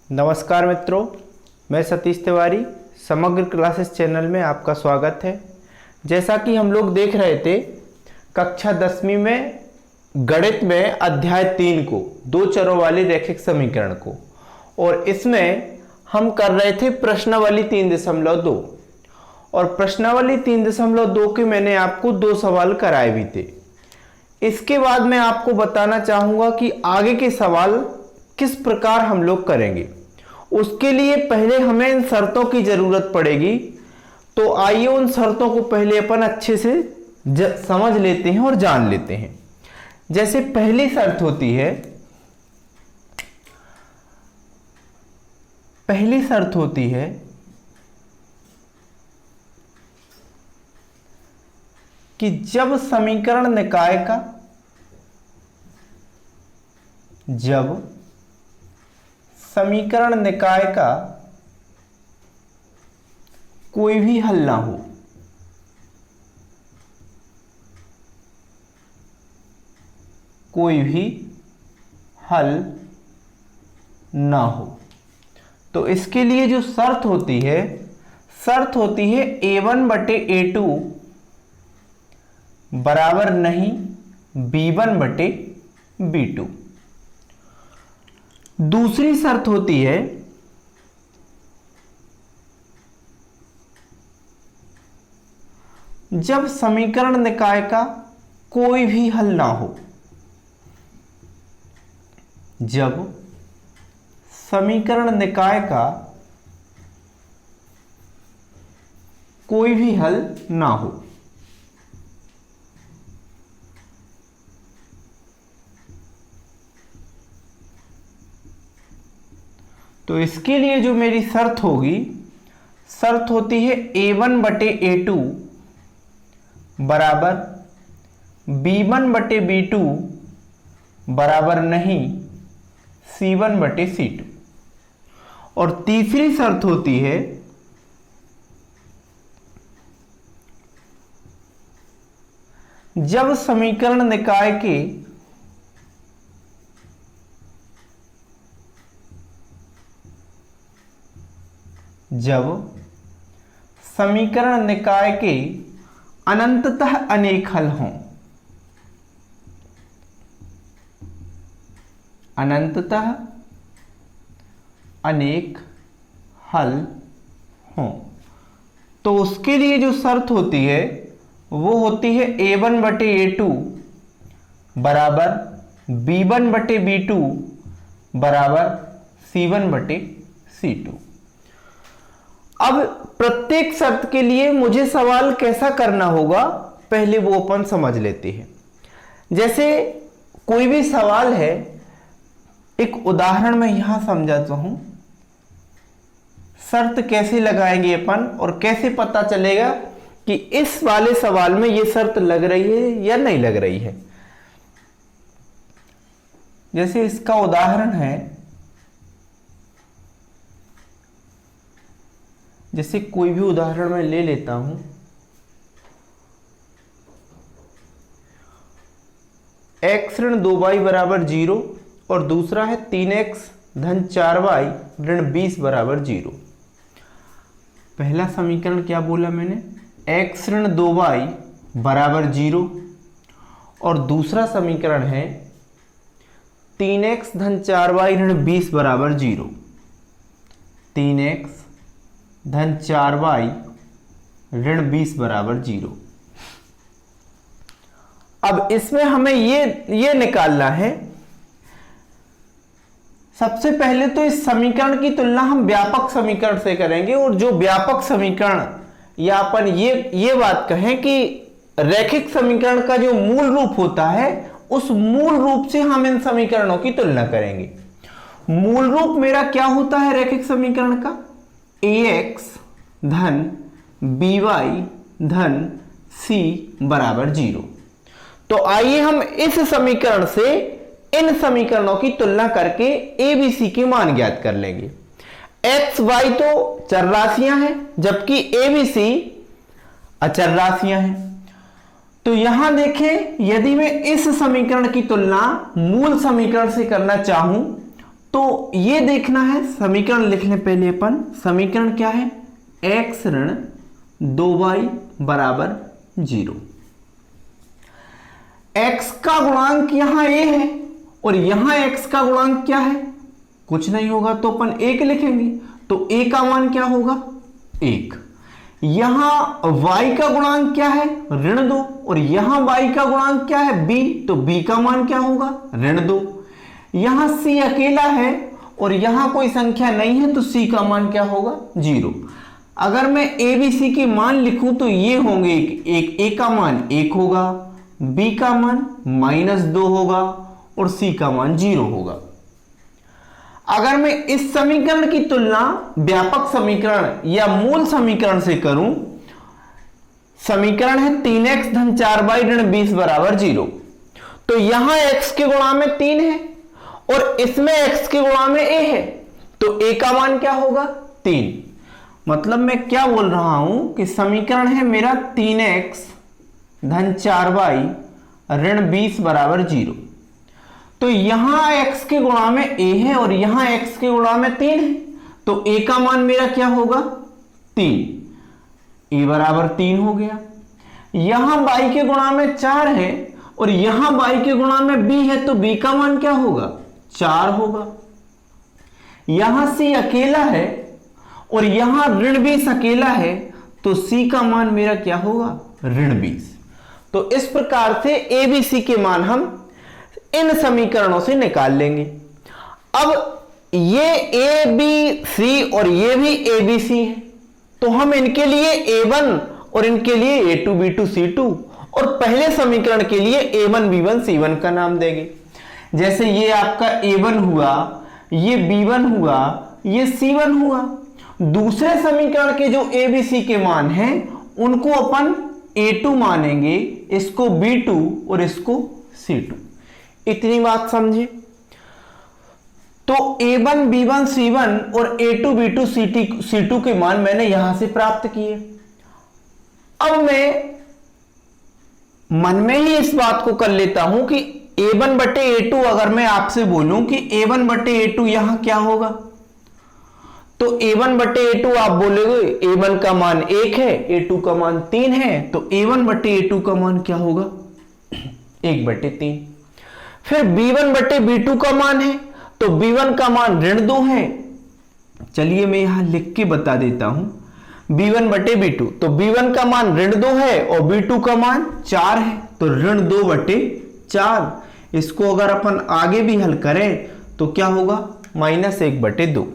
नमस्कार मित्रों, मैं सतीश तिवारी समग्र क्लासेस चैनल में आपका स्वागत है। जैसा कि हम लोग देख रहे थे कक्षा 10वीं में गणित में अध्याय 3 को, दो चरों वाली रैखिक समीकरण को, और इसमें हम कर रहे थे प्रश्नावली 3.2 और प्रश्नावली 3.2 के मैंने आपको 2 सवाल कराए भी थे। इसके बाद मैं आपको बताना चाहूँगा कि आगे के सवाल किस प्रकार हम लोग करेंगे। उसके लिए पहले हमें इन शर्तों की जरूरत पड़ेगी, तो आइए उन शर्तों को पहले अपन अच्छे से समझ लेते हैं और जान लेते हैं। जैसे पहली शर्त होती है कि जब समीकरण निकाय का कोई भी हल ना हो, तो इसके लिए जो शर्त होती है a1/a2 बराबर नहीं b1/b2। दूसरी शर्त होती है जब समीकरण निकाय का कोई भी हल ना हो, तो इसके लिए जो मेरी शर्त होती है a1/a2 बराबर b1/b2 बराबर नहीं c1/c2। और तीसरी शर्त होती है जब समीकरण निकाय के अनंततः अनेक हल हों, तो उसके लिए जो शर्त होती है वो होती है a1/a2 बराबर b1/b2 बराबर c1/c2। अब प्रत्येक शर्त के लिए मुझे सवाल कैसा करना होगा पहले वो अपन समझ लेते हैं। जैसे कोई भी सवाल है, एक उदाहरण मैं यहां समझाता हूं। शर्त कैसे लगाएंगे अपन और कैसे पता चलेगा कि इस वाले सवाल में ये शर्त लग रही है या नहीं लग रही है। जैसे इसका उदाहरण है, जैसे कोई भी उदाहरण मैं ले लेता हूं। x ऋण 2y बराबर 0 और दूसरा है 3x धन 4y ऋण 20 बराबर 0। पहला समीकरण क्या बोला मैंने, x ऋण 2y बराबर 0 और दूसरा समीकरण है 3x धन 4y ऋण 20 बराबर 0। 3x धन 4y ऋण 20 बराबर 0। अब इसमें हमें ये निकालना है। सबसे पहले तो इस समीकरण की तुलना हम व्यापक समीकरण से करेंगे, और जो व्यापक समीकरण, या अपन ये बात कहें कि रैखिक समीकरण का जो मूल रूप होता है, उस मूल रूप से हम इन समीकरणों की तुलना करेंगे। मूल रूप मेरा क्या होता है रैखिक समीकरण का, ax धन by धन c बराबर 0। तो आइए हम इस समीकरण से इन समीकरणों की तुलना करके a b c के मान ज्ञात कर लेंगे। x y तो चर राशियां हैं, जबकि a b c अचर राशियां हैं। तो यहां देखें, यदि मैं इस समीकरण की तुलना मूल समीकरण से करना चाहूं तो ये देखना है, समीकरण लिख लें पहले अपन। समीकरण क्या है, x ऋण 2y बराबर 0। x का गुणांक यहां a है और यहां x का गुणांक क्या है, कुछ नहीं होगा तो अपन 1 लिखेंगे, तो a का मान क्या होगा 1। यहां y का गुणांक क्या है ऋण 2 और यहां y का गुणांक क्या है b, तो b का मान क्या होगा ऋण 2। यहां c अकेला है और यहां कोई संख्या नहीं है तो c का मान क्या होगा 0। अगर मैं a b c के मान लिखूं तो ये होंगे, एक a का मान 1 होगा, b का मान -2 होगा और c का मान 0 होगा। अगर मैं इस समीकरण की तुलना व्यापक समीकरण या मूल समीकरण से करूं, समीकरण है 3x धन 4y ऋण 20 बराबर 0, तो यहां x के गुणा में 3 है और इसमें x के गुणा में a है, तो a का मान क्या होगा 3। मतलब मैं क्या बोल रहा हूं कि समीकरण है मेरा 3x धन 4y ऋण 20 बराबर 0, तो यहां x के गुणा में a है और यहां x के गुणा में 3 है, तो a का मान मेरा क्या होगा 3, a बराबर 3 हो गया। यहां y के गुणा में 4 है और यहां y के गुणा में b है, तो b का मान क्या होगा 4 होगा। यहां c अकेला है और यहां ऋण 20 अकेला है, तो c का मान मेरा क्या होगा ऋण 20। तो इस प्रकार से a b c के मान हम इन समीकरणों से निकाल लेंगे। अब ये a b c और ये भी a b c है, तो हम इनके लिए a1 और इनके लिए a2 b2 c2 और पहले समीकरण के लिए a1 b1 c1 का नाम देंगे। जैसे ये आपका a1 हुआ, ये b1 हुआ, ये c1 हुआ। दूसरे समीकरण के जो a b c के मान हैं उनको अपन a2 मानेंगे, इसको b2 और इसको c2। इतनी बात समझे। तो a1 b1 c1 और a2 b2 c2 के मान मैंने यहां से प्राप्त किए। अब मैं मन में ही इस बात को कर लेता हूं कि a1 बटे a2, अगर मैं आपसे बोलूं कि a1 बटे a2 यहां क्या होगा, तो a1 बटे a2 आप बोलोगे a1 का मान 1 है, a2 का मान 3 है, तो a1 बटे a2 का मान क्या होगा 1 बटे 3। फिर b1 बटे b2 का मान है, तो b1 का मान ऋण 2 है। चलिए मैं यहां लिख के बता देता हूं, b1 बटे b2, तो b1 का मान ऋण 2 है और b2 का मान 4 है, तो ऋण 2 बटे 4। इसको अगर अपन आगे भी हल करें तो क्या होगा -1 बटे 2।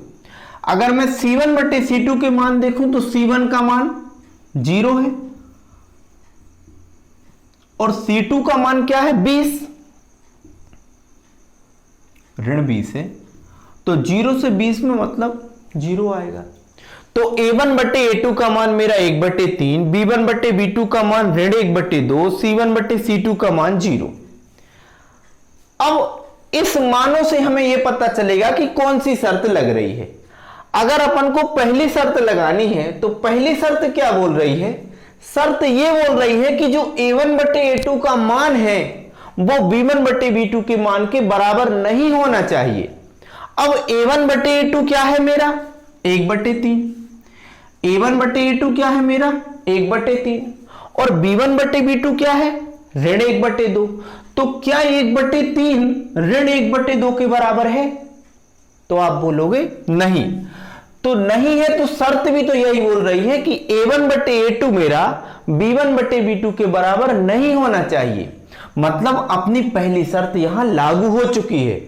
अगर मैं c1 बटे c2 के मान देखूं तो c1 का मान 0 है और c2 का मान क्या है 20, ऋण 20 है, तो 0 से 20 में मतलब 0 आएगा। तो a1 बटे a2 का मान मेरा 1 बटे 3, b1 बटे b2 का मान ऋण 1 बटे 2, c1 बटे c2 का मान 0। अब इस मानों से हमें यह पता चलेगा कि कौन सी शर्त लग रही है। अगर अपन को पहली शर्त लगानी है तो पहली शर्त क्या बोल रही है, शर्त यह बोल रही है कि जो a1 बटे a2 का मान है वो b1 बटे b2 के मान के बराबर नहीं होना चाहिए। अब a1 बटे a2 क्या है मेरा 1 बटे 3, a1 बटे a2 क्या है मेरा 1 बटे 3 और b1 बटे b2 क्या है ऋण 1 बटे 2। तो क्या 1 बटे 3 ऋण 1 बटे 2 के बराबर है, तो आप बोलोगे नहीं। तो नहीं है तो शर्त भी तो यही बोल रही है कि a1 बटे a2 मेरा b1 बटे b2 के बराबर नहीं होना चाहिए। मतलब अपनी पहली शर्त यहां लागू हो चुकी है।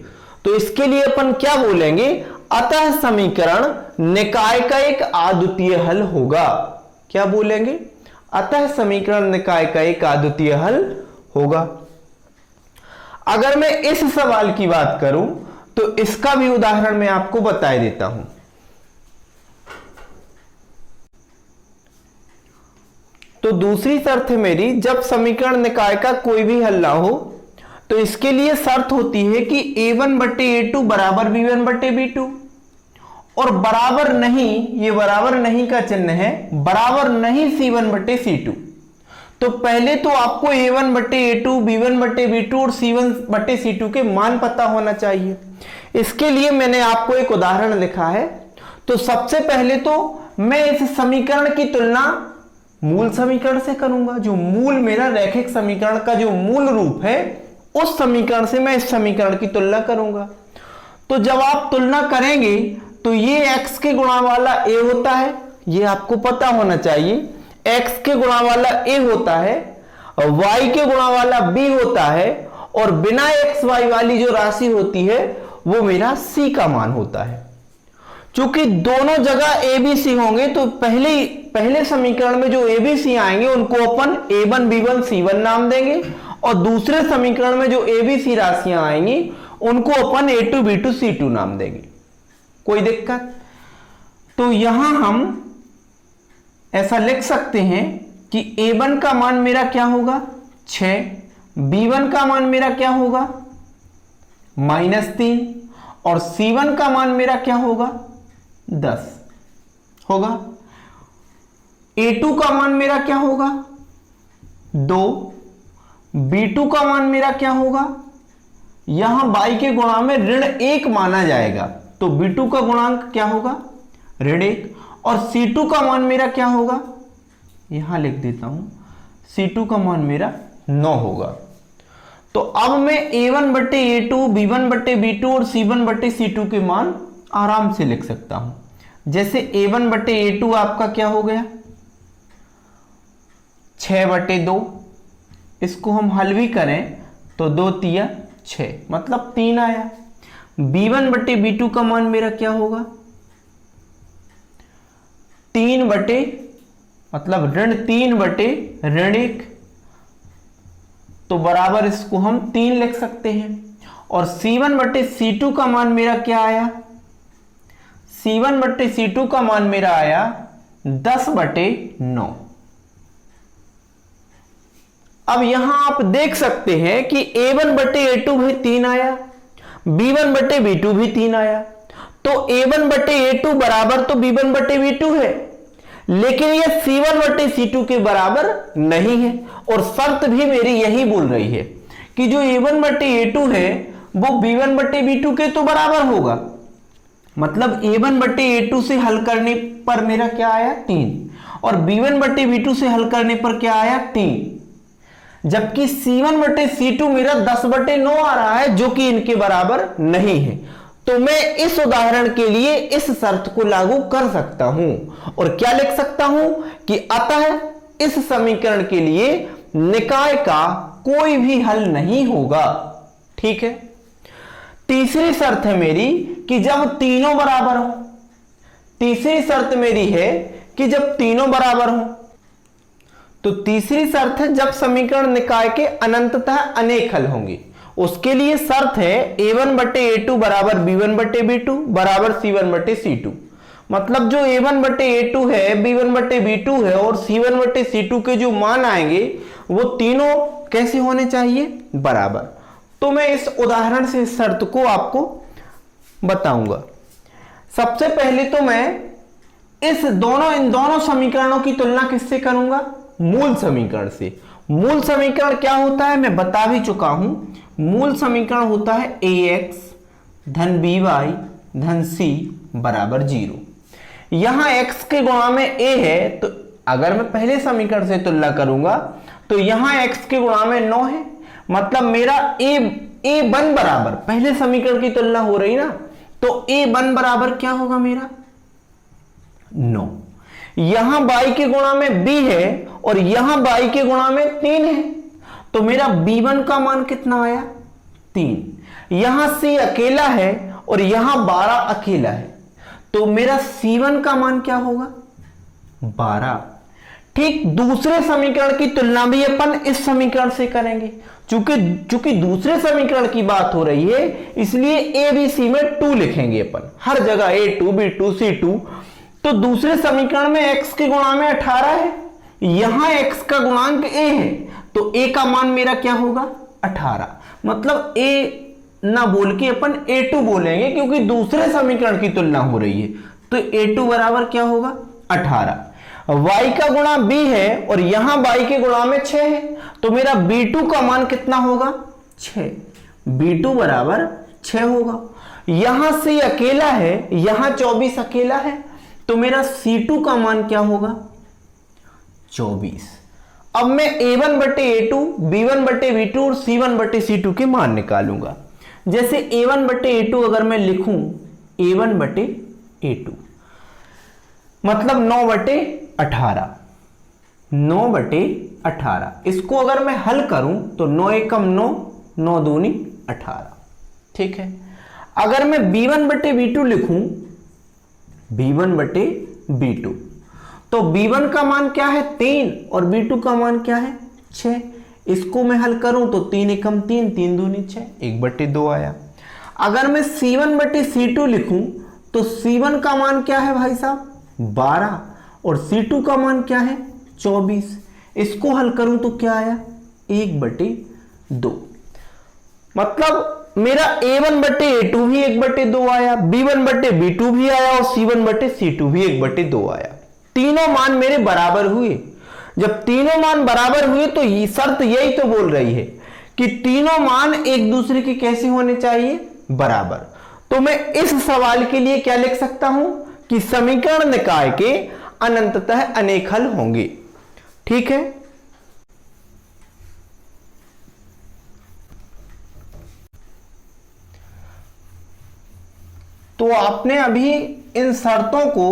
तो इसके लिए अपन क्या बोलेंगे, अतः समीकरण निकाय का एक अद्वितीय हल होगा। क्या बोलेंगे, अतः समीकरण निकाय का एक अद्वितीय हल होगा। अगर मैं इस सवाल की बात करूं तो इसका भी उदाहरण मैं आपको बता देता हूं। तो दूसरी शर्त है मेरी, जब समीकरण निकाय का कोई भी हल ना हो तो इसके लिए शर्त होती है कि a1 बटे a2 बराबर b1 बटे b2 और बराबर नहीं, ये बराबर नहीं का चिन्ह है, बराबर नहीं c1 बटे c2। तो पहले तो आपको a1 बटे a2 b1 बटे b2 और c1 बटे c2 के मान पता होना चाहिए। इसके लिए मैंने आपको एक उदाहरण लिखा है। तो सबसे पहले तो मैं इस समीकरण की तुलना मूल समीकरण से करूंगा। जो मूल मेरा रैखिक समीकरण का जो मूल रूप है उस समीकरण से मैं इस समीकरण की तुलना करूंगा। तो जब आप तुलना करेंगे तो ये x के गुणा वाला a होता है, ये आपको पता होना चाहिए। x के गुणा वाला a होता है, y के गुणा वाला b होता है, और बिना x y वाली जो राशि होती है वो मेरा c का मान होता है। चूंकि दोनों जगह a b c होंगे तो पहले समीकरण में जो a b c आएंगे उनको अपन a1 b1 c1 नाम देंगे, और दूसरे समीकरण में जो a b c राशियां आएंगी उनको अपन a2 b2 c2 नाम देंगे। कोई दिक्कत? तो यहां हम ऐसा लिख सकते हैं कि a1 का मान मेरा क्या होगा 6, b1 का मान मेरा क्या होगा -3, और c1 का मान मेरा क्या होगा 10 होगा। a2 का मान मेरा क्या होगा 2, b2 का मान मेरा क्या होगा, यहां y के गुणा में -1 माना जाएगा तो b2 का गुणांक क्या होगा -1, और c2 का मान मेरा क्या होगा, यहां लिख देता हूं, c2 का मान मेरा 9 होगा। तो अब मैं a1 बट्टे a2, b1 बट्टे b2 और c1 बट्टे c2 के मान आराम से लिख सकता हूं। जैसे a1 बट्टे a2 आपका क्या हो गया 6 बट्टे 2, इसको हम हल भी करें तो 2 तिया 6 मतलब 3 आया। b1 बट्टे b2 का मान मेरा क्या होगा 3 बटे मतलब -3 बटे -1, तो बराबर इसको हम 3 लिख सकते हैं। और c1 बट्टे c2 का मान मेरा क्या आया, c1 बट्टे c2 का मान मेरा आया 10 बटे 9। अब यहां आप देख सकते हैं कि a1 बट्टे a2 भी 3 आया, b1 बट्टे b2 भी 3 आया। तो a1 बट्टे a2 बराबर तो b1 बट्टे b2 है, लेकिन यह c1 बट्टे c2 के बराबर नहीं है। और शर्त भी मेरी यही बोल रही है कि जो a1 बट्टे a2 है वो b1 बट्टे b2 के तो बराबर होगा। मतलब a1 बट्टे a2 से हल करने पर मेरा क्या आया 3, और b1 बट्टे b2 से हल करने पर क्या आया 3, जबकि c1 बट्टे c2 मेरा 10 बट्टे 9 आ रहा है जो कि इनके बराबर नहीं है। तो मैं इस उदाहरण के लिए इस शर्त को लागू कर सकता हूं और क्या लिख सकता हूं कि अतः इस समीकरण के लिए निकाय का कोई भी हल नहीं होगा। ठीक है। तीसरी शर्त है मेरी कि जब तीनों बराबर हो, तीसरी शर्त मेरी है कि जब तीनों बराबर हो, तो तीसरी शर्त है जब समीकरण निकाय के अनंततः अनेक हल होंगे। उसके लिए शर्त है a1 बट्टे a2 बराबर b1 बट्टे b2 बराबर c1 बट्टे c2। मतलब जो a1 बट्टे a2 है, b1 बट्टे b2 है और c1 बट्टे c2 के जो मान आएंगे वो तीनों कैसे होने चाहिए बराबर। तो मैं इस उदाहरण से इस शर्त को आपको बताऊंगा। सबसे पहले तो मैं इन दोनों समीकरणों की तुलना किससे करूंगा, मूल समीकरण से। मूल समीकरण क्या होता है मैं बता भी चुका हूं। मूल समीकरण होता है ax धन by धन c बराबर 0। यहां x के गुणा में a है, तो अगर मैं पहले समीकरण से तुलना करूंगा तो यहां x के गुणा में 9 है। मतलब मेरा a1 बराबर, पहले समीकरण की तुलना हो रही ना, तो a1 बराबर क्या होगा मेरा 9। यहां y के गुणा में b है और यहां y के गुणा में 3 है, तो मेरा b1 का मान कितना आया 3। यहां c अकेला है और यहां 12 अकेला है, तो मेरा c1 का मान क्या होगा 12। ठीक दूसरे समीकरण की तुलना भी अपन इस समीकरण से करेंगे। चूंकि दूसरे समीकरण की बात हो रही है इसलिए a b c में 2 लिखेंगे अपन, हर जगह a2 b2 c2। तो दूसरे समीकरण में x के गुणा में 18 है, यहां x का गुणांक a है, तो a का मान मेरा क्या होगा 18। मतलब a ना बोल के अपन a2 बोलेंगे क्योंकि दूसरे समीकरण की तुलना हो रही है। तो a2 बराबर क्या होगा 18। y का गुणा b है और यहां y के गुणा में 6 है, तो मेरा b2 का मान कितना होगा 6। b2 बराबर 6 होगा। यहां से अकेला है, यहां 24 अकेला है, तो मेरा C2 का मान क्या होगा 24। अब मैं A1 बटे A2, B1 बटे B2 और C1 बटे C2 के मान निकालूंगा। जैसे A1 बटे A2 अगर मैं लिखूं A1 बटे A2 मतलब 9 बटे 18, 9 बटे 18। इसको अगर मैं हल करूं तो 9 एकम 9, 9 दूनी 18। ठीक है। अगर मैं B1 बटे B2 लिखूं B1 बटे B2 तो B1 का मान क्या है 3 और B2 का मान क्या है 6। इसको मैं हल करूं तो 3 एकम 3, 3 दूनी 6, 1 बटे 2 आया। अगर मैं C1 बटे C2 लिखूं तो C1 का मान क्या है भाई साहब 12 और C2 का मान क्या है 24। इसको हल करूं तो क्या आया 1 बटे 2। मतलब मेरा A1 बटे A2 भी 1 बटे 2 आया, B1 बटे B2 भी आया और C1 बटे C2 भी 1 बटे 2 आया। तीनों मान मेरे बराबर हुए। जब तीनों मान बराबर हुए तो ये शर्त यही तो बोल रही है कि तीनों मान एक दूसरे के कैसे होने चाहिए बराबर। तो मैं इस सवाल के लिए क्या लिख सकता हूं कि समीकरण निकाय के अनंततः अनेक हल होंगे। ठीक है। तो आपने अभी इन शर्तों को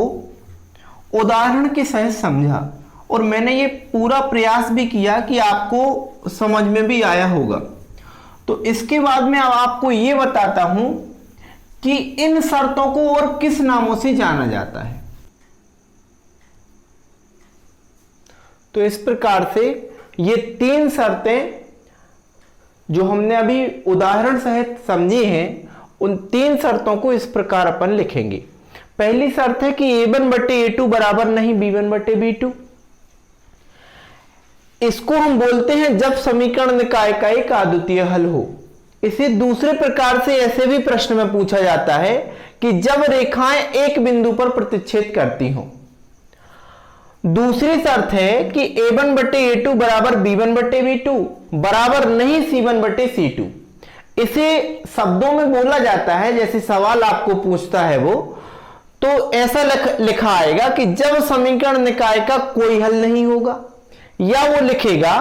उदाहरण के सहित समझा और मैंने ये पूरा प्रयास भी किया कि आपको समझ में भी आया होगा। तो इसके बाद में अब आपको ये बताता हूं कि इन शर्तों को और किस नामों से जाना जाता है। तो इस प्रकार से ये 3 शर्तें जो हमने अभी उदाहरण सहित समझी हैं, उन 3 शर्तों को इस प्रकार अपन लिखेंगे। पहली शर्त है कि A1 बटे A2 बराबर नहीं B1 बटे B2। इसको हम बोलते हैं जब समीकरण निकाय का एक अद्वितीय हल हो। इसे दूसरे प्रकार से ऐसे भी प्रश्न में पूछा जाता है कि जब रेखाएं एक बिंदु पर प्रतिच्छेद करती हों। दूसरी शर्त है कि A1 बटे A2 बराबर B1 बटे B2 बराबर नहीं C1 बटे C2। इसे शब्दों में बोला जाता है, जैसे सवाल आपको पूछता है वो, तो ऐसा लिखा आएगा कि जब समीकरण निकाय का कोई हल नहीं होगा, या वो लिखेगा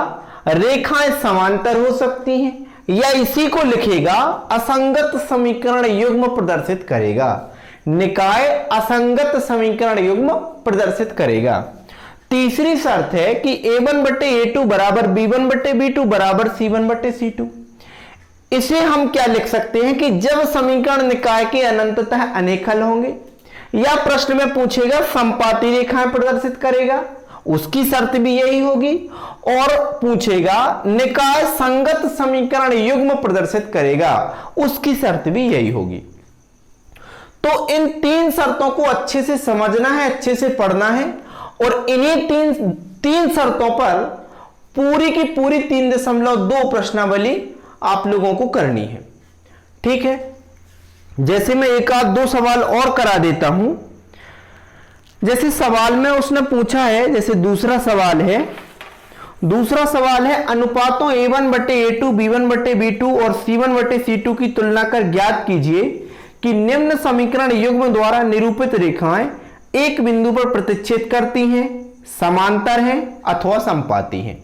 रेखाएं समांतर हो सकती हैं, या इसी को लिखेगा असंगत समीकरण युग्म प्रदर्शित करेगा। निकाय असंगत समीकरण युग्म प्रदर्शित करेगा। तीसरी शर्त है कि A1 बटे A2 बराबर B1 बटे B2 बराबर C1 बटे C2। इसे हम क्या लिख सकते हैं कि जब समीकरण निकाय के अनंततः अनेक हल होंगे, या प्रश्न में पूछेगा संपाती रेखाएं प्रदर्शित करेगा, उसकी शर्त भी यही होगी, और पूछेगा निकाय संगत समीकरण युग्म प्रदर्शित करेगा, उसकी शर्त भी यही होगी। तो इन 3 शर्तों को अच्छे से समझना है, अच्छे से पढ़ना है, और इन्हीं तीन शर्तों पर पूरी की पूरी 3.2 प्रश्नावली आप लोगों को करनी है। ठीक है। जैसे मैं एक आध 2 सवाल और करा देता हूं। जैसे सवाल में उसने पूछा है, जैसे दूसरा सवाल है अनुपातों A1 बटे A2 B1 बटे B2 और C1 बटे C2 की तुलना कर ज्ञात कीजिए कि निम्न समीकरण युग्म द्वारा निरूपित रेखाएं एक बिंदु पर प्रतिच्छेद करती हैं, समांतर हैं अथवा समपाती हैं।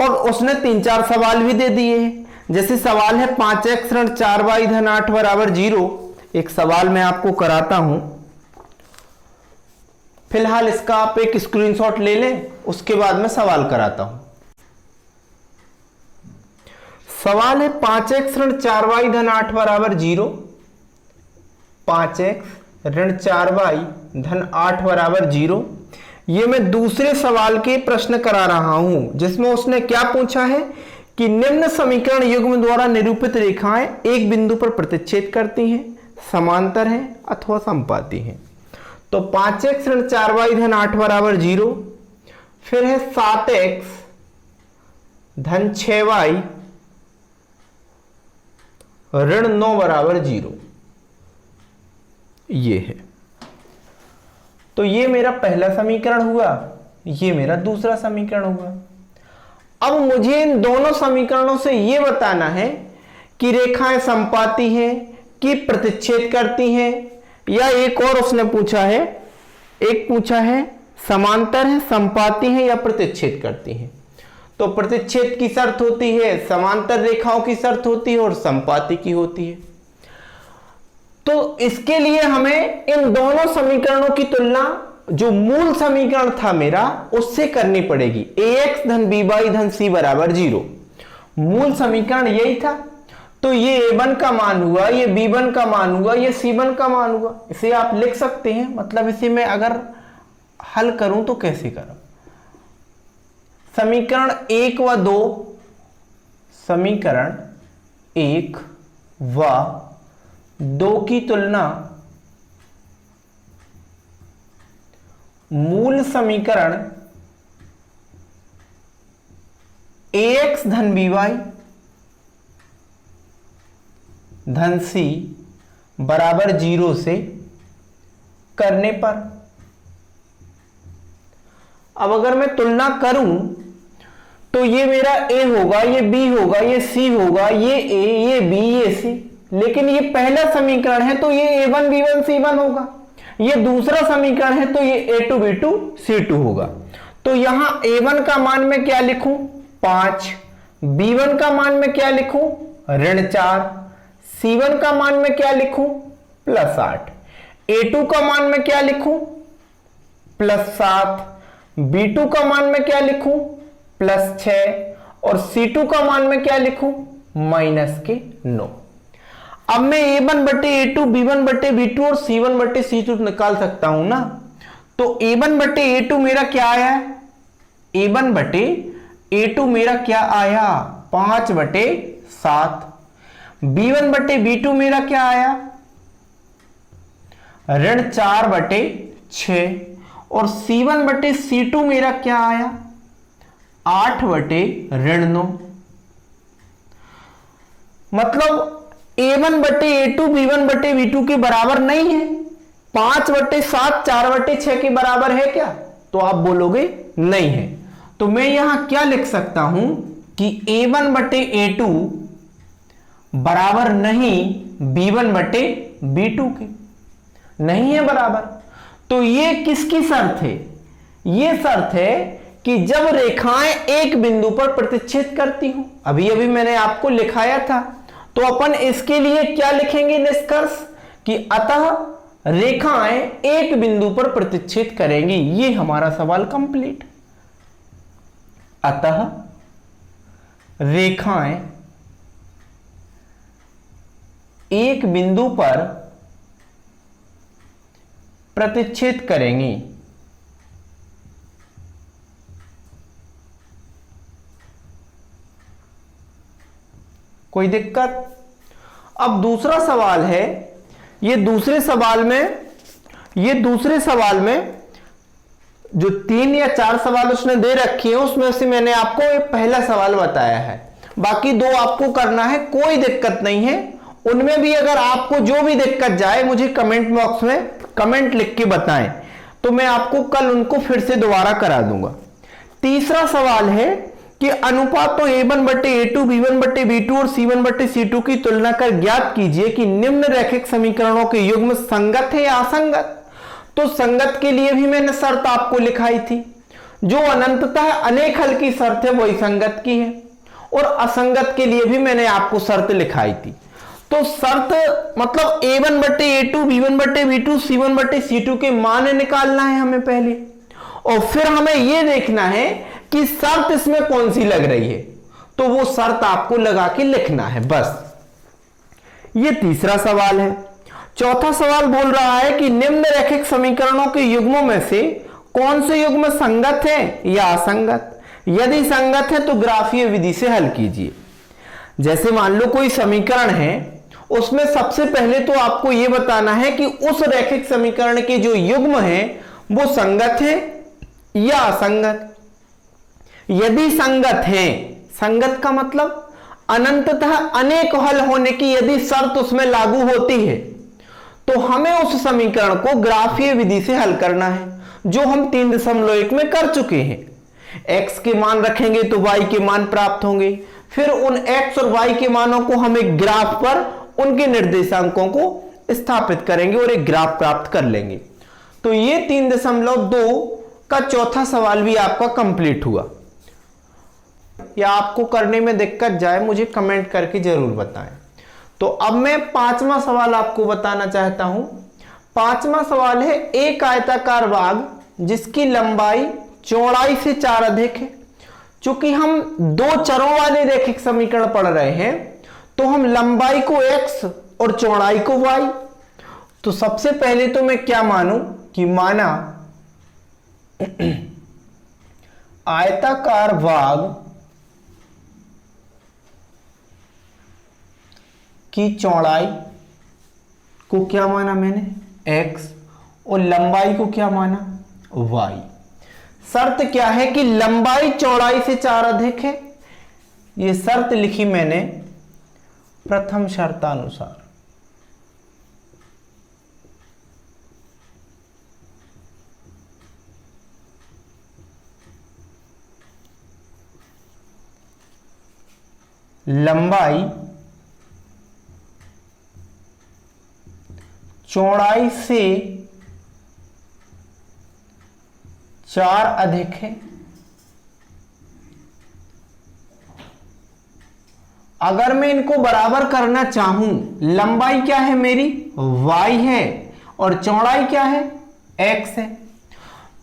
और उसने 3-4 सवाल भी दे दिए हैं। जैसे सवाल है 5x ऋण 4y धन 8 बराबर 0। एक सवाल मैं आपको कराता हूं, फिलहाल इसका आप एक स्क्रीनशॉट ले लें, उसके बाद मैं सवाल कराता हूं। सवाल है 5x ऋण 4y धन 8 बराबर 0। 5x ऋण 4y धन 8 बराबर 0। ये मैं दूसरे सवाल के प्रश्न करा रहा हूं, जिसमें उसने क्या पूछा है कि निम्न समीकरण युग्म द्वारा निरूपित रेखाएं एक बिंदु पर प्रतिच्छेद करती हैं, समांतर हैं अथवा समपाती हैं। तो 5x ऋण 4y धन 8 बराबर 0, फिर है 7x धन 6y ऋण 9 बराबर 0। ये है। तो ये मेरा पहला समीकरण हुआ, ये मेरा दूसरा समीकरण हुआ। अब मुझे इन दोनों समीकरणों से ये बताना है कि रेखाएं समपाती हैं कि प्रतिच्छेद करती हैं, या एक और उसने पूछा है, एक पूछा है समांतर है, संपाती है या प्रतिच्छेद करती हैं। तो प्रतिच्छेद की शर्त होती है, समांतर रेखाओं की शर्त होती है और संपाती की होती है। तो इसके लिए हमें इन दोनों समीकरणों की तुलना जो मूल समीकरण था मेरा उससे करनी पड़ेगी। ax धन by धन c बराबर 0, मूल समीकरण यही था। तो ये a1 का मान हुआ, ये b1 का मान हुआ, ये c1 का मान हुआ। इसे आप लिख सकते हैं, मतलब इसे मैं अगर हल करूं तो कैसे करूं। समीकरण 1 व 2, समीकरण 1 व 2 की तुलना मूल समीकरण ax धन by धन c बराबर 0 से करने पर। अब अगर मैं तुलना करूं तो ये मेरा a होगा, ये b होगा, ये c होगा, ये a, ये b, ये c। लेकिन ये पहला समीकरण है तो ये a1 b1 c1 होगा। ये दूसरा समीकरण है तो ये a2 b2 c2 होगा। तो यहां a1 का मान मैं क्या लिखूं 5, b1 का मान मैं क्या लिखूं -4, c1 का मान मैं क्या लिखूं +8, a2 का मान मैं क्या लिखूं +7, b2 का मान मैं क्या लिखूं +6 और c2 का मान मैं क्या लिखूं -9। अब मैं a1 बटे a2, b1 बटे b2 और c1 बटे c2 निकाल सकता हूं ना। तो a1 बटे a2 मेरा क्या आया, a1 बटे a2 मेरा क्या आया 5 बटे 7, b1 बटे b2 मेरा क्या आया -4 बटे 6 और c1 बटे c2 मेरा क्या आया 8 बटे -9। मतलब a1 बटे a2 b1 बटे b2 के बराबर नहीं है। 5 बटे 7 4 बटे 6 के बराबर है क्या, तो आप बोलोगे नहीं है। तो मैं यहां क्या लिख सकता हूं कि a1 बटे a2 बराबर नहीं b1 बटे b2 के, नहीं है बराबर। तो ये किसकी शर्त है, ये शर्त है कि जब रेखाएं एक बिंदु पर प्रतिच्छेद करती हूं। अभी अभी मैंने आपको लिखाया था। तो अपन इसके लिए क्या लिखेंगे निष्कर्ष कि अतः रेखाएं एक बिंदु पर प्रतिच्छेद करेंगी। ये हमारा सवाल कंप्लीट। अतः रेखाएं एक बिंदु पर प्रतिच्छेद करेंगी। कोई दिक्कत। अब दूसरा सवाल है, ये दूसरे सवाल में जो 3 या 4 सवाल उसने दे रखी है उसमें से मैंने आपको एक पहला सवाल बताया है, बाकी 2 आपको करना है। कोई दिक्कत नहीं है, उनमें भी अगर आपको जो भी दिक्कत जाए मुझे कमेंट बॉक्स में कमेंट लिख के बताएं, तो मैं आपको कल उनको फिर से दोबारा करा दूंगा। तीसरा सवाल है कि अनुपातों a1 बटे a2, b1 बटे b2 और c1 बटे c2 की तुलना कर ज्ञात कीजिए कि निम्न रैखिक समीकरणों के युग्म संगत है या असंगत। तो संगत के लिए भी मैंने शर्त आपको लिखाई थी, जो अनंततः अनेक हल की शर्त है वही संगत की है, और असंगत के लिए भी मैंने आपको शर्त लिखाई थी। तो शर्त मतलब a1 बटे a2, b1 बटे b2, c1 बटे c2 के मान निकालना है हमें पहले, और फिर हमें यह देखना है कि शर्त इसमें कौन सी लग रही है, तो वो शर्त आपको लगा के लिखना है बस। ये तीसरा सवाल है। चौथा सवाल बोल रहा है कि निम्न रैखिक समीकरणों के युग्मों में से कौन से युग्म संगत है या असंगत। यदि संगत है तो ग्राफीय विधि से हल कीजिए। जैसे मान लो कोई समीकरण है, उसमें सबसे पहले तो आपको यह बताना है कि उस रैखिक समीकरण के जो युग्म है वो संगत है या असंगत। यदि संगत है, संगत का मतलब अनंततः अनेक हल होने की यदि शर्त उसमें लागू होती है, तो हमें उस समीकरण को ग्राफीय विधि से हल करना है, जो हम 3.1 में कर चुके हैं। x के मान रखेंगे तो y के मान प्राप्त होंगे, फिर उन x और y के मानों को हम एक ग्राफ पर उनके निर्देशांकों को स्थापित करेंगे और एक ग्राफ प्राप्त कर लेंगे। तो ये 3.2 का चौथा सवाल भी आपका कंप्लीट हुआ। या आपको करने में दिक्कत जाए मुझे कमेंट करके जरूर बताएं। तो अब मैं 5वां सवाल आपको बताना चाहता हूं। 5वां सवाल है, एक आयताकार बाग जिसकी लंबाई चौड़ाई से 4 अधिक है। चूंकि हम दो चरों वाले रैखिक समीकरण पढ़ रहे हैं तो हम लंबाई को x और चौड़ाई को y। तो सबसे पहले तो मैं क्या मानूं कि माना आयताकार बाग की चौड़ाई को क्या माना मैंने x और लंबाई को क्या माना y। शर्त क्या है कि लंबाई चौड़ाई से 4 अधिक है। यह शर्त लिखी मैंने प्रथम शर्तानुसार। लंबाई चौड़ाई से 4 अधिक है। अगर मैं इनको बराबर करना चाहूं, लंबाई क्या है मेरी y है और चौड़ाई क्या है x है।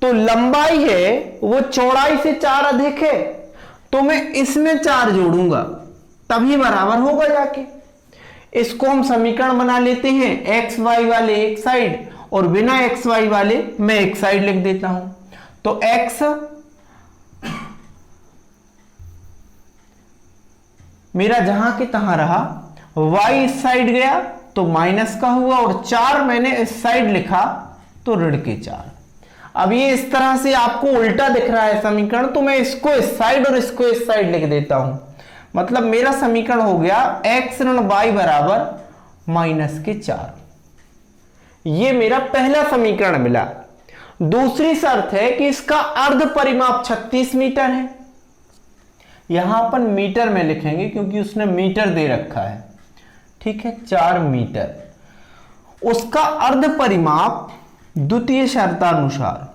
तो लंबाई है वो चौड़ाई से 4 अधिक है, तो मैं इसमें 4 जोड़ूंगा तभी बराबर होगा जाके। इसको हम समीकरण बना लेते हैं, एक्स वाई वाले एक साइड और बिना एक्स वाई वाले मैं एक साइड लिख देता हूं। तो x मेरा जहां के तहां रहा, y इस साइड गया तो माइनस का हुआ और 4 मैंने इस साइड लिखा तो ऋण के 4। अब ये इस तरह से आपको उल्टा दिख रहा है समीकरण, तो मैं इसको इस साइड और इसको इस साइड लिख देता हूं। मतलब मेरा समीकरण हो गया x ऋण y बराबर माइनस के 4। ये मेरा पहला समीकरण मिला। दूसरी शर्त है कि इसका अर्ध परिमाप 36 मीटर है। यहां अपन मीटर में लिखेंगे क्योंकि उसने मीटर दे रखा है, ठीक है, 4 मीटर। उसका अर्ध परिमाप द्वितीय शर्तानुसार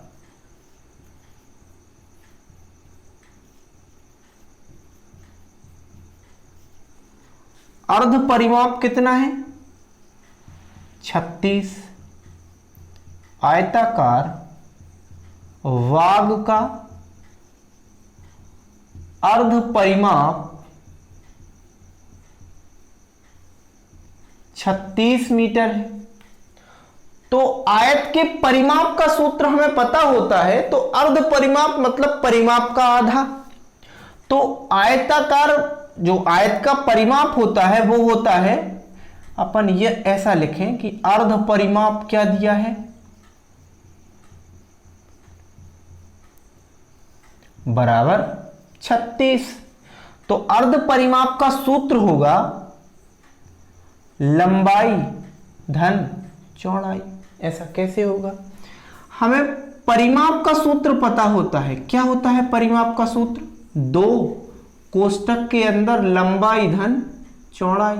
अर्ध परिमाप कितना है 36। आयताकार वाग का अर्ध परिमाप 36 मीटर है। तो आयत के परिमाप का सूत्र हमें पता होता है, तो अर्ध परिमाप मतलब परिमाप का आधा। तो आयताकार जो आयत का परिमाप होता है वो होता है, अपन ये ऐसा लिखें कि अर्ध परिमाप क्या दिया है बराबर 36। तो अर्ध परिमाप का सूत्र होगा लंबाई धन चौड़ाई। ऐसा कैसे होगा, हमें परिमाप का सूत्र पता होता है। क्या होता है परिमाप का सूत्र, 2 कोष्टक के अंदर लंबाई धन चौड़ाई।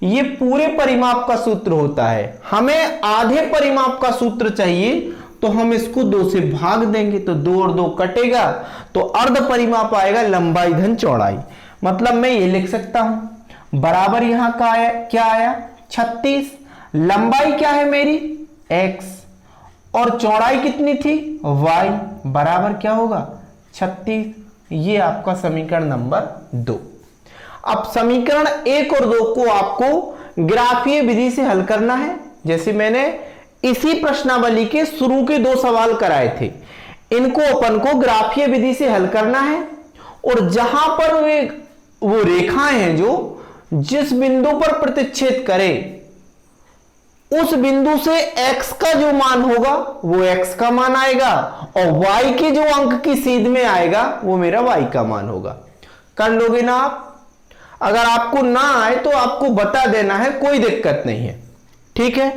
ये पूरे परिमाप का सूत्र होता है। हमें आधे परिमाप का सूत्र चाहिए तो हम इसको 2 से भाग देंगे तो 2 और 2 कटेगा, तो अर्ध परिमाप आएगा लंबाई धन चौड़ाई। मतलब मैं ये लिख सकता हूं बराबर यहां का आया, क्या आया 36। लंबाई क्या है मेरी x और चौड़ाई कितनी थी y, बराबर क्या होगा 36। ये आपका समीकरण नंबर 2। अब समीकरण 1 और 2 को आपको ग्राफीय विधि से हल करना है। जैसे मैंने इसी प्रश्नावली के शुरू के 2 सवाल कराए थे, इनको अपन को ग्राफीय विधि से हल करना है। और जहां पर वो रेखाएं हैं जो जिस बिंदु पर प्रतिच्छेद करे उस बिंदु से x का जो मान होगा वो x का मान आएगा और y के जो अंक की सीध में आएगा वो मेरा y का मान होगा। कर लोगे ना आप? अगर आपको ना आए तो आपको बता देना है, कोई दिक्कत नहीं है, ठीक है।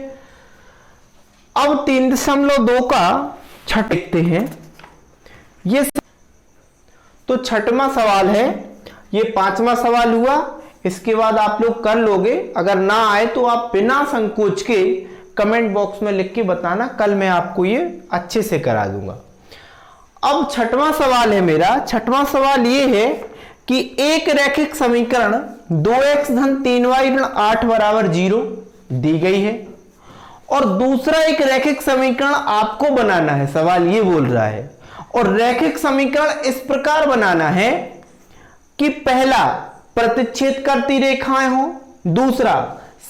अब 3.2 का छठ देखते हैं। ये तो छठवां सवाल है, ये 5वां सवाल हुआ। इसके बाद आप लोग कर लोगे। अगर ना आए तो आप बिना संकोच के कमेंट बॉक्स में लिख के बताना, कल मैं आपको ये अच्छे से करा दूंगा। अब छठवां सवाल है मेरा। छठवां सवाल ये है कि एक रैखिक समीकरण 2x धन 3y ऋण 8 बराबर 0 दी गई है और दूसरा एक रैखिक समीकरण आपको बनाना है, सवाल ये बोल रहा है। और रैखिक समीकरण इस प्रकार बनाना है कि पहला प्रतिच्छेद करती रेखाएं हो, दूसरा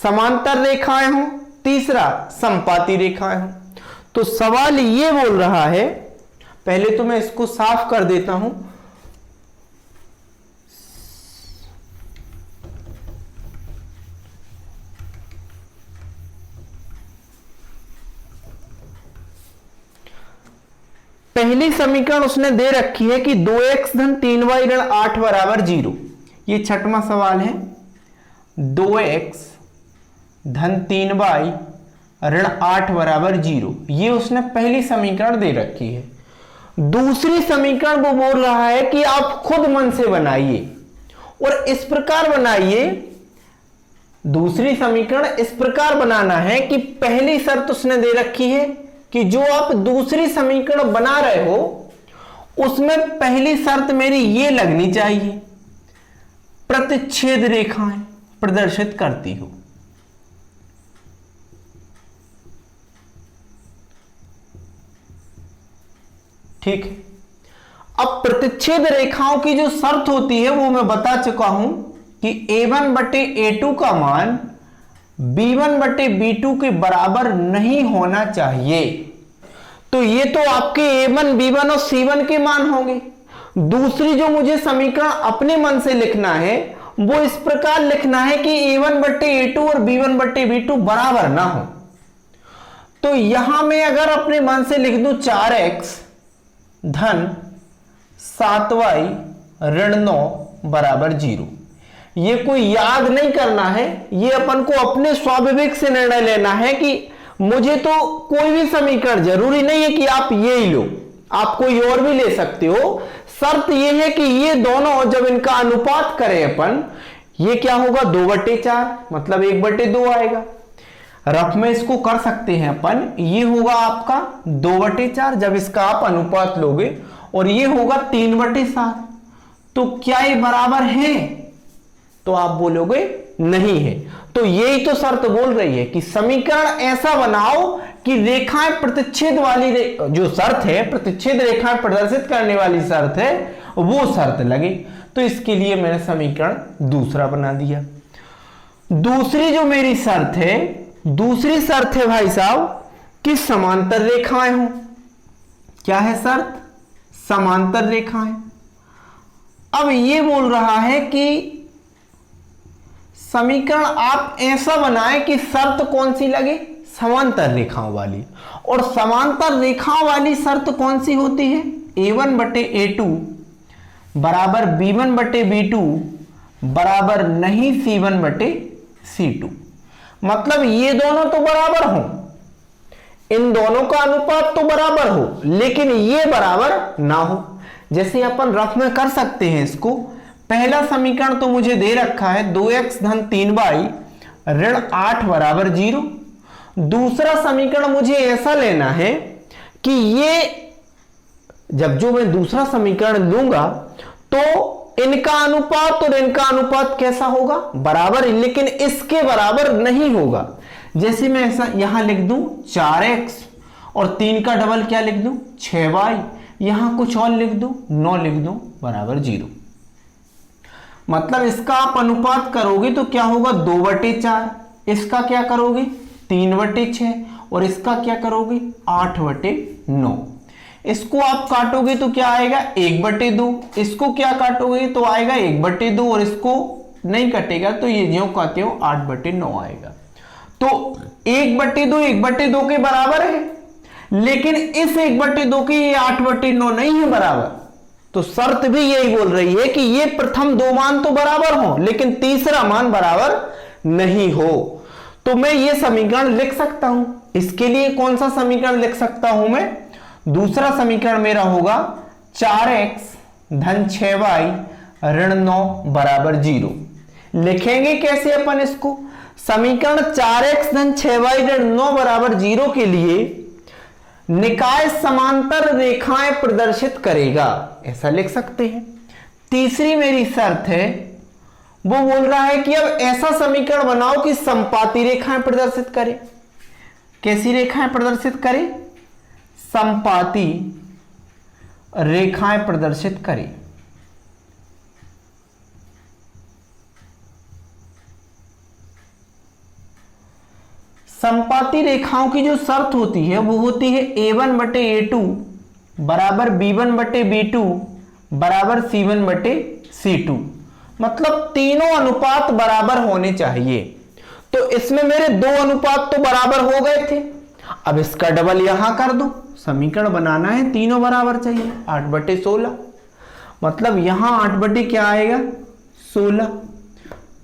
समांतर रेखाएं हो, तीसरा समपाती रेखाएं हो। तो सवाल ये बोल रहा है, पहले तो मैं इसको साफ कर देता हूं। पहली समीकरण उसने दे रखी है कि 2x धन 3y ऋण 8 बराबर 0। ये छठवां सवाल है। 2x धन 3y ऋण 8 बराबर 0, ये उसने पहली समीकरण दे रखी है। दूसरी समीकरण वो बोल रहा है कि आप खुद मन से बनाइए और इस प्रकार बनाइए। दूसरी समीकरण इस प्रकार बनाना है कि पहली शर्त उसने दे रखी है कि जो आप दूसरी समीकरण बना रहे हो उसमें पहली शर्त मेरी ये लगनी चाहिए, प्रतिच्छेद रेखाएं प्रदर्शित करती हो। ठीक है। अब प्रतिच्छेद रेखाओं की जो शर्त होती है वो मैं बता चुका हूं कि a1 बटे a2 का मान b1 बटे b2 के बराबर नहीं होना चाहिए। तो ये तो आपके a1, b1 और c1 के मान होंगे। दूसरी जो मुझे समीकरण अपने मन से लिखना है वो इस प्रकार लिखना है कि a1 बटे a2 और b1 बटे b2 बराबर ना हो। तो यहां मैं अगर अपने मन से लिख दूं 4x धन 7y ऋण 9 बराबर 0। ये कोई याद नहीं करना है, ये अपन को अपने स्वाभाविक से निर्णय लेना है कि मुझे तो कोई भी समीकरण जरूरी नहीं है कि आप ये ही लो, आप कोई और भी ले सकते हो। शर्त ये है कि ये दोनों जब इनका अनुपात करें अपन, ये क्या होगा 2/4 मतलब 1/2 आएगा। रफ में इसको कर सकते हैं अपन, ये होगा आपका 2/4 जब इसका आप अनुपात लोगे, और ये होगा 3/7। तो क्या ये बराबर है? तो आप बोलोगे नहीं है। तो यही तो शर्त बोल रही है कि समीकरण ऐसा बनाओ कि रेखाएं प्रतिच्छेद वाली जो शर्त है, प्रतिच्छेद रेखाएं प्रदर्शित करने वाली शर्त है, वो शर्त लगे। तो इसके लिए मैंने समीकरण दूसरा बना दिया। दूसरी जो मेरी शर्त है, दूसरी शर्त है भाई साहब कि समांतर रेखाएं हो। क्या है शर्त? समांतर रेखाएं। अब ये बोल रहा है कि समीकरण आप ऐसा बनाएं कि शर्त कौन सी लगे? समांतर रेखाओं वाली। और समांतर रेखाओं वाली शर्त कौन सी होती है? a1 बटे a2 बराबर b1 बटे b2 बराबर नहीं c1 बटे c2। मतलब ये दोनों तो बराबर हो, इन दोनों का अनुपात तो बराबर हो, लेकिन ये बराबर ना हो। जैसे अपन रफ में कर सकते हैं इसको। पहला समीकरण तो मुझे दे रखा है 2x धन 3y ऋण 8 बराबर 0। दूसरा समीकरण मुझे ऐसा लेना है कि ये जब जो मैं दूसरा समीकरण लूंगा तो इनका अनुपात और इनका अनुपात कैसा होगा? बराबर, लेकिन इसके बराबर नहीं होगा। जैसे मैं ऐसा यहां लिख दूं 4x और 3 का डबल क्या लिख दूं? 6y। यहां कुछ और लिख दूं 9 लिख दूं बराबर 0। मतलब इसका आप अनुपात करोगे तो क्या होगा 2/4, इसका क्या करोगे 3/6 और इसका क्या करोगे 8/9। इसको आप काटोगे तो क्या आएगा 1/2। इसको क्या काटोगे तो आएगा 1/2 और इसको नहीं कटेगा तो ये ज्यों कहते हो 8/9 आएगा। तो 1/2 1/2 के बराबर है, लेकिन इस 1/2 की ये 8/9 नहीं है बराबर। तो शर्त भी यही बोल रही है कि ये प्रथम दो मान तो बराबर हो, लेकिन तीसरा मान बराबर नहीं हो। तो मैं ये समीकरण लिख सकता हूं। इसके लिए कौन सा समीकरण लिख सकता हूं मैं? दूसरा समीकरण मेरा होगा 4x धन 6y ऋण 9 बराबर 0। लिखेंगे कैसे अपन इसको? समीकरण 4x धन 6y ऋण 9 बराबर 0 के लिए निकाय समांतर रेखाएं प्रदर्शित करेगा, ऐसा लिख सकते हैं। तीसरी मेरी शर्त है, वो बोल रहा है कि अब ऐसा समीकरण बनाओ कि समपाती रेखाएं प्रदर्शित करे। कैसी रेखाएं प्रदर्शित करे? समपाती रेखाएं प्रदर्शित करे। समपाती रेखाओं की जो शर्त होती है वो होती है a1 बटे a2 बराबर b1 बटे b2 बराबर c1 बटे c2, मतलब तीनों अनुपात बराबर होने चाहिए। तो इसमें मेरे दो अनुपात तो बराबर हो गए थे, अब इसका डबल यहां कर दो। समीकरण बनाना है तीनों बराबर चाहिए, 8 बटे 16, मतलब यहां 8 बटे क्या आएगा? 16।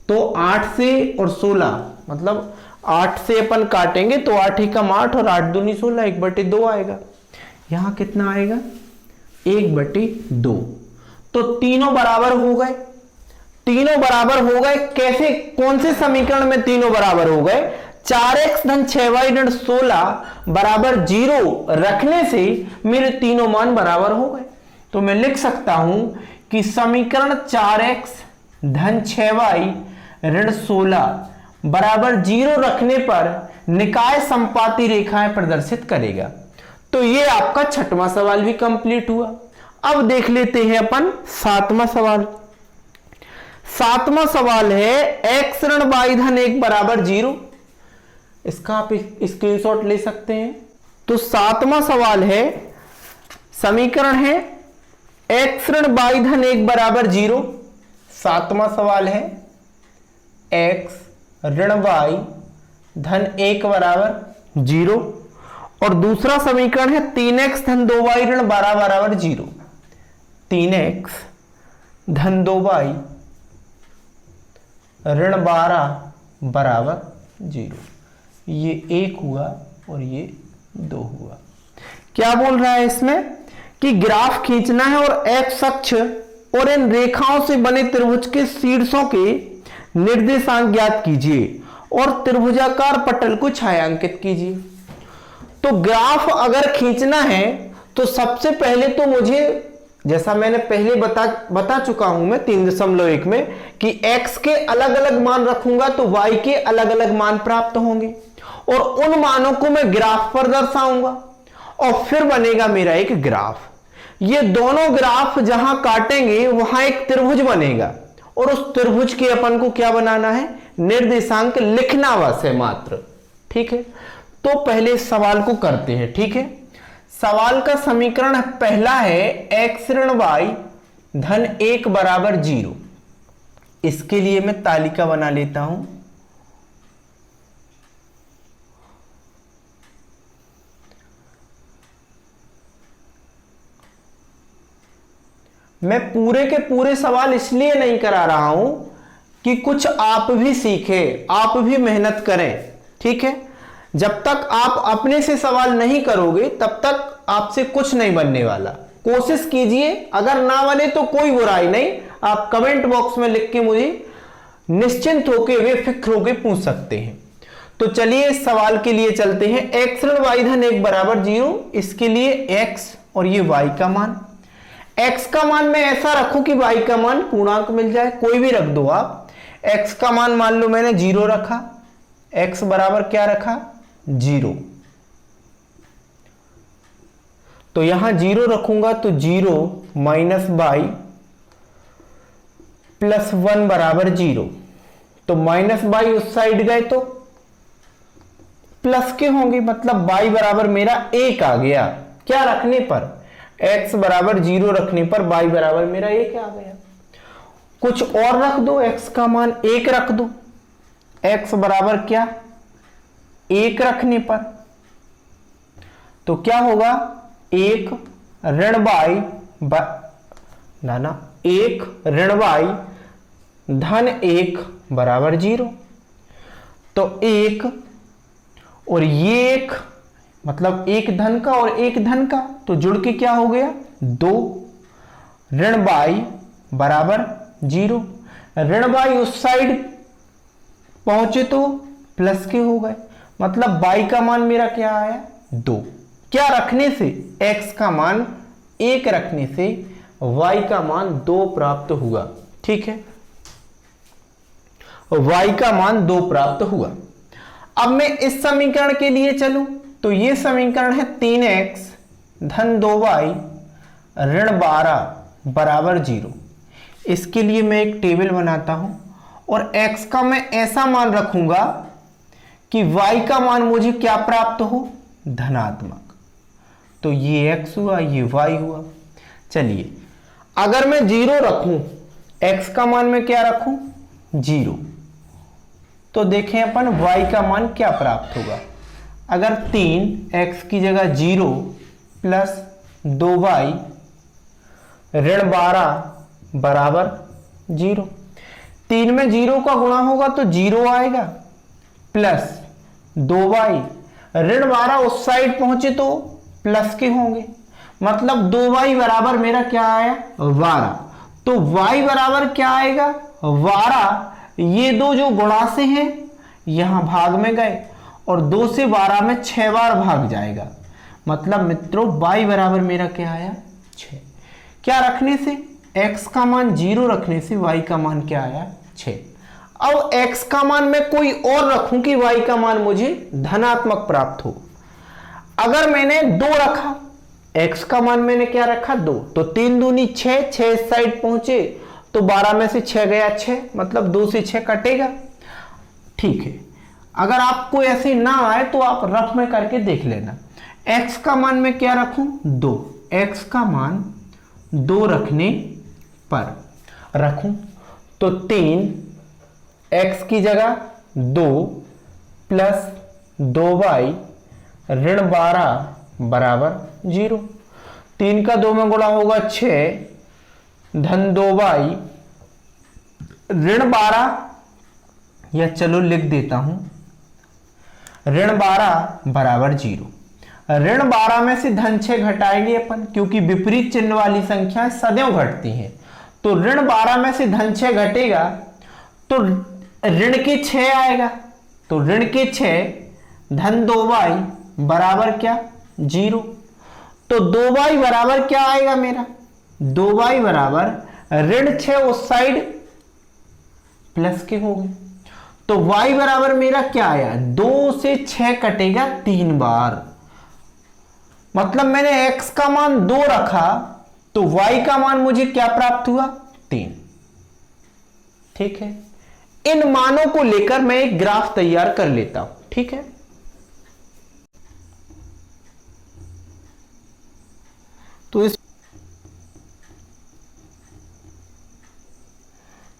तो 8 से और 16, मतलब 8 से अपन काटेंगे तो 8 एकम 8 और 8 दूनी 16, 1 बटे 2 आएगा। यहां कितना आएगा? 1 बटे 2। तो तीनों बराबर हो गए। तीनों बराबर हो गए कैसे? कौन से समीकरण में तीनों बराबर हो गए? 4x धन 6y ऋण 16 बराबर 0 रखने से मेरे तीनों मान बराबर हो गए। तो मैं लिख सकता हूं कि समीकरण 4x धन 6y ऋण 16 बराबर 0 रखने पर निकाय समपाती रेखाएं प्रदर्शित करेगा। तो ये आपका छठवां सवाल भी कंप्लीट हुआ। अब देख लेते हैं अपन सातवां सवाल। सातवां सवाल है x ऋण y धन 1 बराबर 0। इसका आप स्क्रीनशॉट ले सकते हैं। तो सातवां सवाल है, समीकरण है x ऋण y धन 1 बराबर 0। सातवां सवाल है x ऋण y धन 1 बराबर 0, और दूसरा समीकरण है 3x धन 2y ऋण 12 बराबर 0। 3x धन 2y ऋण 12 बराबर 0। ये 1 हुआ और ये 2 हुआ। क्या बोल रहा है इसमें कि ग्राफ खींचना है और x अक्ष और इन रेखाओं से बने त्रिभुज के शीर्षों के निर्देशांक ज्ञात कीजिए और त्रिभुजाकार पटल को छायांकित कीजिए। तो ग्राफ अगर खींचना है तो सबसे पहले तो मुझे, जैसा मैंने पहले बता चुका हूं मैं 3.1 में, कि x के अलग अलग मान रखूंगा तो y के अलग अलग मान प्राप्त होंगे और उन मानों को मैं ग्राफ पर दर्शाऊंगा और फिर बनेगा मेरा एक ग्राफ। ये दोनों ग्राफ जहां काटेंगे वहां एक त्रिभुज बनेगा और उस त्रिभुज के अपन को क्या बनाना है? निर्देशांक लिखना बस है मात्र। ठीक है, तो पहले इस सवाल को करते हैं। ठीक है, सवाल का समीकरण पहला है x ऋण y धन 1 बराबर 0। इसके लिए मैं तालिका बना लेता हूं। मैं पूरे के पूरे सवाल इसलिए नहीं करा रहा हूं कि कुछ आप भी सीखें, आप भी मेहनत करें। ठीक है, जब तक आप अपने से सवाल नहीं करोगे तब तक आपसे कुछ नहीं बनने वाला। कोशिश कीजिए, अगर ना बने तो कोई बुराई नहीं, आप कमेंट बॉक्स में लिख के मुझे निश्चिंत होकर बेफिक्र होकर पूछ सकते हैं। तो चलिए इस सवाल के लिए चलते हैं। x ऋण y धन 1 बराबर 0, इसके लिए x और ये y का मान। x का मान मैं ऐसा रखूं कि y का मान पूर्णांक मिल जाए, कोई भी रख दो आप। x का मान मान लो मैंने 0 रखा, x बराबर क्या रखा? 0। तो यहां 0 रखूंगा तो 0 माइनस y प्लस 1 बराबर 0। तो माइनस y उस साइड गए तो प्लस के होंगे, मतलब y बराबर मेरा 1 आ गया। क्या रखने पर? x बराबर 0 रखने पर y बराबर मेरा 1 आ गया। कुछ और रख दो, x का मान 1 रख दो। x बराबर क्या? 1 रखने पर तो क्या होगा? 1 ऋण y 1 ऋण y धन 1 बराबर 0। तो 1 और ये 1, मतलब 1 धन का और 1 धन का, तो जुड़ के क्या हो गया? 2 ऋण y बराबर 0। ऋण y उस साइड पहुंचे तो प्लस के हो गए, मतलब y का मान मेरा क्या आया 2। क्या रखने से, x का मान 1 रखने से y का मान 2 प्राप्त हुआ। ठीक है, y का मान 2 प्राप्त हुआ। अब मैं इस समीकरण के लिए चलूं तो ये समीकरण है 3x धन 2y ऋण 12 बराबर 0। इसके लिए मैं एक टेबल बनाता हूं और x का मैं ऐसा मान रखूंगा कि y का मान मुझे क्या प्राप्त हो, धनात्मक। तो ये x हुआ, ये y हुआ। चलिए, अगर मैं 0 रखूं, x का मान मैं क्या रखूं 0, तो देखें अपन y का मान क्या प्राप्त होगा। अगर 3x की जगह 0 प्लस 2y ऋण 12 बराबर 0, 3 में 0 का गुणा होगा तो 0 आएगा, प्लस 2y ऋण 12 उस साइड पहुंचे तो प्लस के होंगे, मतलब 2y बराबर मेरा क्या आया 12। तो y बराबर क्या आएगा 12। ये दो जो गुणा से हैं यहां भाग में गए और 2 से 12 में 6 बार भाग जाएगा, मतलब मित्रों y बराबर मेरा क्या आया 6। क्या रखने से, x का मान 0 रखने से y का मान क्या आया 6। अब x का मान मैं कोई और रखूं कि y का मान मुझे धनात्मक प्राप्त हो। अगर मैंने 2 रखा, x का मान मैंने क्या रखा 2, तो 3 दूनी 6, 6 इस साइड पहुंचे तो 12 में से 6 गया 6, मतलब 2 से 6 कटेगा। ठीक है, अगर आपको ऐसे ना आए तो आप रफ में करके देख लेना। x का मान मैं क्या रखूं 2, x का मान 2 रखने पर रखूं तो 3x की जगह 2 प्लस 2y ऋण 12 बराबर 0। 3 का 2 में गुणा होगा 6 धन 2y ऋण 12, या चलो लिख देता हूं ऋण 12 बराबर 0। ऋण 12 में से धन 6 घटाएंगे अपन, क्योंकि विपरीत चिन्ह वाली संख्याएं सदैव घटती हैं। तो ऋण 12 में से धन 6 घटेगा तो ऋण के 6 आएगा, तो ऋण के 6 धन 2y बराबर क्या 0। तो 2y बराबर क्या आएगा मेरा 2y बराबर ऋण 6 उस साइड प्लस के हो गए, तो y बराबर मेरा क्या आया 2 से 6 कटेगा 3 बार, मतलब मैंने x का मान 2 रखा तो y का मान मुझे क्या प्राप्त हुआ 3। ठीक है, इन मानों को लेकर मैं एक ग्राफ तैयार कर लेता हूं। ठीक है,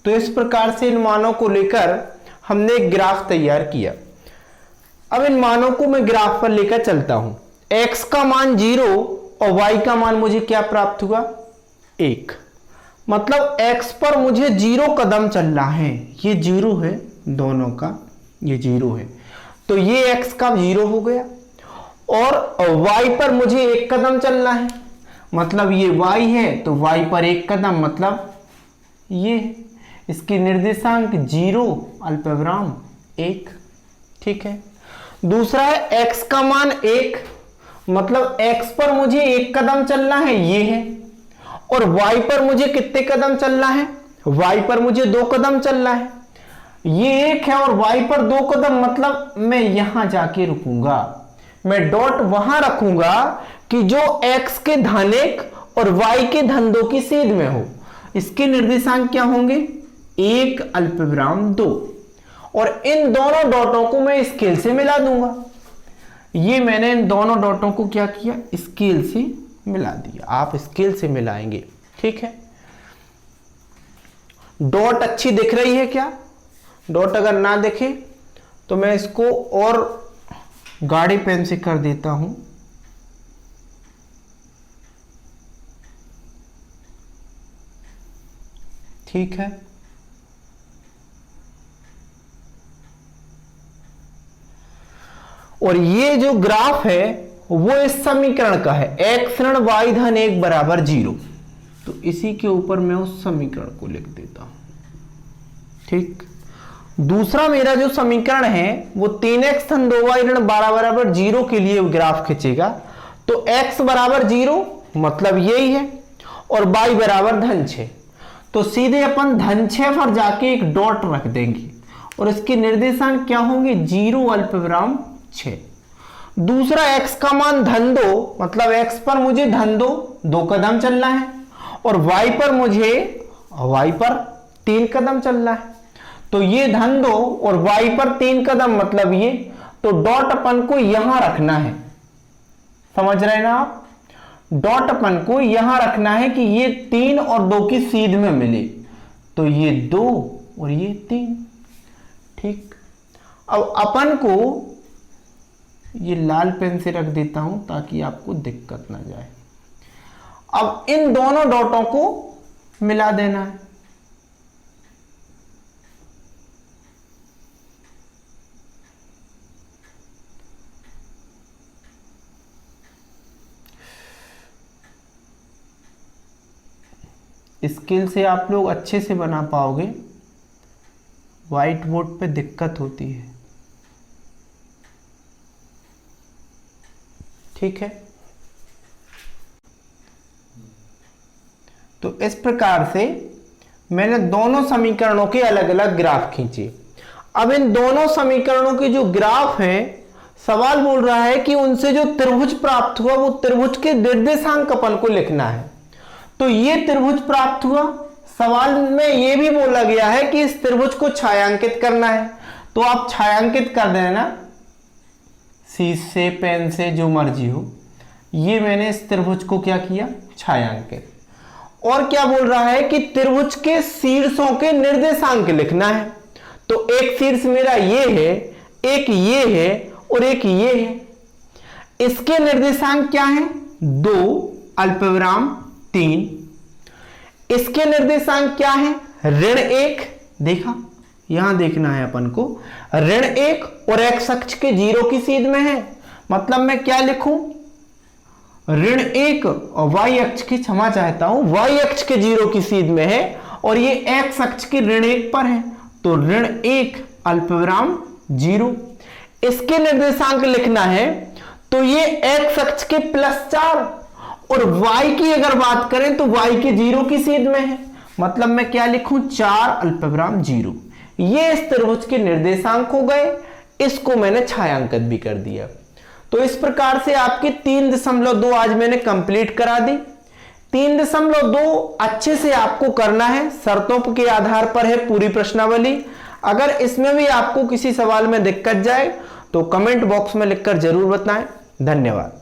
तो इस प्रकार से इन मानों को लेकर हमने एक ग्राफ तैयार किया। अब इन मानों को मैं ग्राफ पर लेकर चलता हूं। x का मान 0 और y का मान मुझे क्या प्राप्त हुआ 1, मतलब x पर मुझे 0 कदम चलना है। ये 0 है दोनों का, ये 0 है, तो ये x का 0 हो गया, और y पर मुझे 1 कदम चलना है, मतलब ये y है तो y पर 1 कदम, मतलब ये इसकी निर्देशांक 0 अल्पविराम 1। ठीक है, दूसरा है x का मान 1, मतलब x पर मुझे 1 कदम चलना है, ये है, और y पर मुझे कितने कदम चलना है, y पर मुझे 2 कदम चलना है, ये 1 है और y पर 2 कदम, मतलब मैं यहां जाके रुकूंगा, मैं डॉट वहां रखूंगा कि जो x के धन 1 और y के धन 2 की सेध में हो। इसके निर्देशांक क्या होंगे 1 अल्पविराम 2, और इन दोनों डॉटों को मैं स्केल से मिला दूंगा। ये मैंने इन दोनों डॉटों को क्या किया स्केल से मिला दिया, आप स्केल से मिलाएंगे। ठीक है, डॉट अच्छी दिख रही है क्या, डॉट अगर ना दिखे तो मैं इसको और गाढ़े पेन से कर देता हूं। ठीक है, और ये जो ग्राफ है वो इस समीकरण का है, x ऋण y धन 1 बराबर 0। तो इसी के ऊपर मैं उस समीकरण को लिख देता हूं। ठीक। दूसरा मेरा जो समीकरण है वो 3x धन 2y ऋण 12 बराबर 0 के लिए ग्राफ खींचेगा। तो x बराबर 0 मतलब यही है और y बराबर धन 6। तो सीधे अपन धन 6 पर जाके एक डॉट रख देंगे और इसके निर्देशांक क्या होंगे 0 अल्पविराम 6। दूसरा x का मान धन 2 मतलब x पर मुझे धन 2 कदम चलना है और y पर मुझे y पर 3 कदम चलना है। तो ये धन 2 और y पर 3 कदम मतलब ये, तो डॉट अपन को यहां रखना है। समझ रहे हैं ना आप? डॉट अपन को यहां रखना है कि ये 3 और 2 की सीध में मिले। तो ये 2 और ये 3। ठीक। अब अपन को ये लाल पेन से रख देता हूं ताकि आपको दिक्कत ना जाए। अब इन दोनों डॉटों को मिला देना है। स्केल से आप लोग अच्छे से बना पाओगे, व्हाइट बोर्ड पे दिक्कत होती है। ठीक है। तो इस प्रकार से मैंने दोनों समीकरणों के अलग अलग ग्राफ खींचे। अब इन दोनों समीकरणों के जो ग्राफ हैं, सवाल बोल रहा है कि उनसे जो त्रिभुज प्राप्त हुआ वो त्रिभुज के निर्देशांक अपन को लिखना है। तो ये त्रिभुज प्राप्त हुआ। सवाल में ये भी बोला गया है कि इस त्रिभुज को छायांकित करना है। तो आप छायांकित कर देना, शीश से, पेन से, जो मर्जी हो। ये मैंने इस त्रिभुज को क्या किया, छायांकित। और क्या बोल रहा है कि त्रिभुज के शीर्षों के निर्देशांक लिखना है। तो एक शीर्ष मेरा ये है, एक ये है और एक ये है। इसके निर्देशांक क्या है 2 अल्पविराम 3। इसके निर्देशांक क्या है ऋण 1। देखा, यहां देखना है अपन को, ऋण 1 और x अक्ष के 0 की सीध में है। मतलब मैं क्या लिखूं, ऋण 1 और y अक्ष की, क्षमा चाहता हूं, y अक्ष के 0 की सीध में है और ये x अक्ष के ऋण 1 पर है। तो ऋण 1 अल्पविराम 0। इसके निर्देशांक लिखना है तो ये x अक्ष के +4 और y की अगर बात करें तो y के 0 की सीध में है। मतलब मैं क्या लिखूं 4 अल्पविराम 0। ये इस त्रिभुज के निर्देशांक हो गए। इसको मैंने छायांकित भी कर दिया। तो इस प्रकार से आपके 3.2 आज मैंने कंप्लीट करा दी। 3.2 अच्छे से आपको करना है, शर्तों के आधार पर है पूरी प्रश्नावली। अगर इसमें भी आपको किसी सवाल में दिक्कत जाए तो कमेंट बॉक्स में लिखकर जरूर बताएं। धन्यवाद।